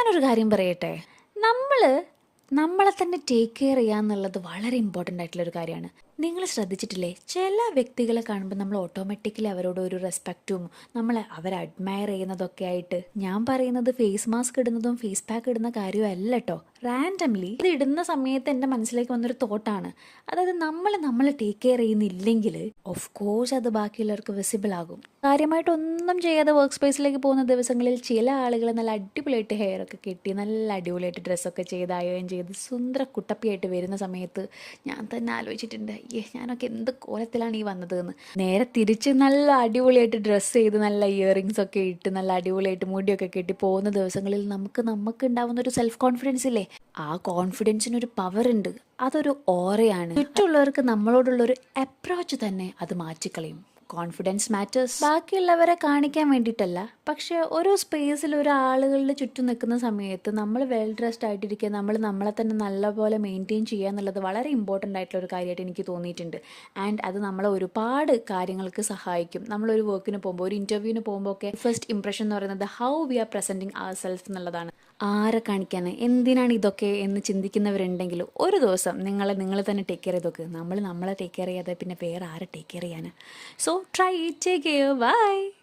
ഞാനൊരു കാര്യം പറയട്ടെ, നമ്മൾ നമ്മളെ തന്നെ ടേക്ക് കെയർ ചെയ്യുക എന്നുള്ളത് വളരെ ഇമ്പോർട്ടൻ്റ് ആയിട്ടുള്ളൊരു കാര്യമാണ്. നിങ്ങൾ ശ്രദ്ധിച്ചിട്ടില്ലേ, ചില വ്യക്തികളെ കാണുമ്പോൾ നമ്മൾ ഓട്ടോമാറ്റിക്കലി അവരോട് ഒരു റെസ്പെക്റ്റും അവരെ അഡ്മയർ ചെയ്യുന്നതൊക്കെ ആയിട്ട്, ഞാൻ പറയുന്നത് ഫേസ് മാസ്ക് ഇടുന്നതും ഫേസ് പാക്ക് ഇടുന്ന കാര്യമല്ല കേട്ടോ. റാൻഡംലി ഇത് ഇടുന്ന സമയത്ത് എൻ്റെ മനസ്സിലേക്ക് വന്നൊരു തോട്ടാണ്. അതായത് നമ്മൾ ടേക്ക് കെയർ ചെയ്യുന്നില്ലെങ്കിൽ ഓഫ് കോഴ്സ് അത് ബാക്കിയുള്ളവർക്ക് വിസിബിൾ ആകും. കാര്യമായിട്ടൊന്നും ചെയ്യാതെ വർക്ക് സ്പേസിലേക്ക് പോകുന്ന ദിവസങ്ങളിൽ ചില ആളുകൾ നല്ല അടിപൊളിയായിട്ട് ഹെയർ ഒക്കെ കെട്ടി നല്ല അടിപൊളിയായിട്ട് ഡ്രസ്സൊക്കെ ചെയ്ത് അയൺ ചെയ്ത് സുന്ദര കുട്ടപ്പിയായിട്ട് വരുന്ന സമയത്ത് ഞാൻ തന്നെ ആലോചിച്ചിട്ടുണ്ട്, ഞാനൊക്കെ എന്ത് കോലത്തിലാണ് ഈ വന്നതെന്ന്. നേരെ തിരിച്ച് നല്ല അടിപൊളിയായിട്ട് ഡ്രസ്സ് ചെയ്ത് നല്ല ഇയറിങ്സ് ഒക്കെ ഇട്ട് നല്ല അടിപൊളിയായിട്ട് മുടിയൊക്കെ കെട്ടി പോകുന്ന ദിവസങ്ങളിൽ നമുക്ക് ഉണ്ടാവുന്ന ഒരു സെൽഫ് കോൺഫിഡൻസ് ഇല്ലേ, ആ കോൺഫിഡൻസിനൊരു പവർ ഉണ്ട്. അതൊരു ഓറയാണ്. ചുറ്റുള്ളവർക്ക് നമ്മളോടുള്ളൊരു അപ്രോച്ച് തന്നെ അത് മാറ്റിക്കളയും. Confidence matters. ബാക്കിയുള്ളവരെ കാണിക്കാൻ വേണ്ടിയിട്ടല്ല, പക്ഷെ ഓരോ സ്പേസിൽ ഒരു ആളുകളുടെ ചുറ്റും നിൽക്കുന്ന സമയത്ത് നമ്മൾ വെൽ ഡ്രസ്ഡ് ആയിട്ടിരിക്കുക, നമ്മളെ തന്നെ നല്ലപോലെ മെയിൻറ്റെയിൻ ചെയ്യുക എന്നുള്ളത് വളരെ ഇമ്പോർട്ടൻ്റ് ആയിട്ടുള്ള ഒരു കാര്യമായിട്ട് എനിക്ക് തോന്നിയിട്ടുണ്ട്. ആൻഡ് അത് നമ്മളെ ഒരുപാട് കാര്യങ്ങൾക്ക് സഹായിക്കും. നമ്മളൊരു വർക്കിന് പോകുമ്പോൾ, ഒരു ഇൻ്റർവ്യൂവിന് പോകുമ്പോൾ ഒക്കെ ഫസ്റ്റ് ഇംപ്രഷൻ എന്ന് പറയുന്നത് how we are presenting our self എന്നുള്ളതാണ്. ആരെ കാണിക്കാൻ, എന്തിനാണ് ഇതൊക്കെ എന്ന് ചിന്തിക്കുന്നവരുണ്ടെങ്കിൽ ഒരു ദിവസം നിങ്ങൾ തന്നെ ടേക്ക് കെയർ ചെയ്തൊക്കെ. നമ്മളെ ടേക്ക് കെയർ ചെയ്യാതെ പിന്നെ വേറെ ആരെ ടേക്ക് കെയർ ചെയ്യാൻ? So try it. Take care. Bye.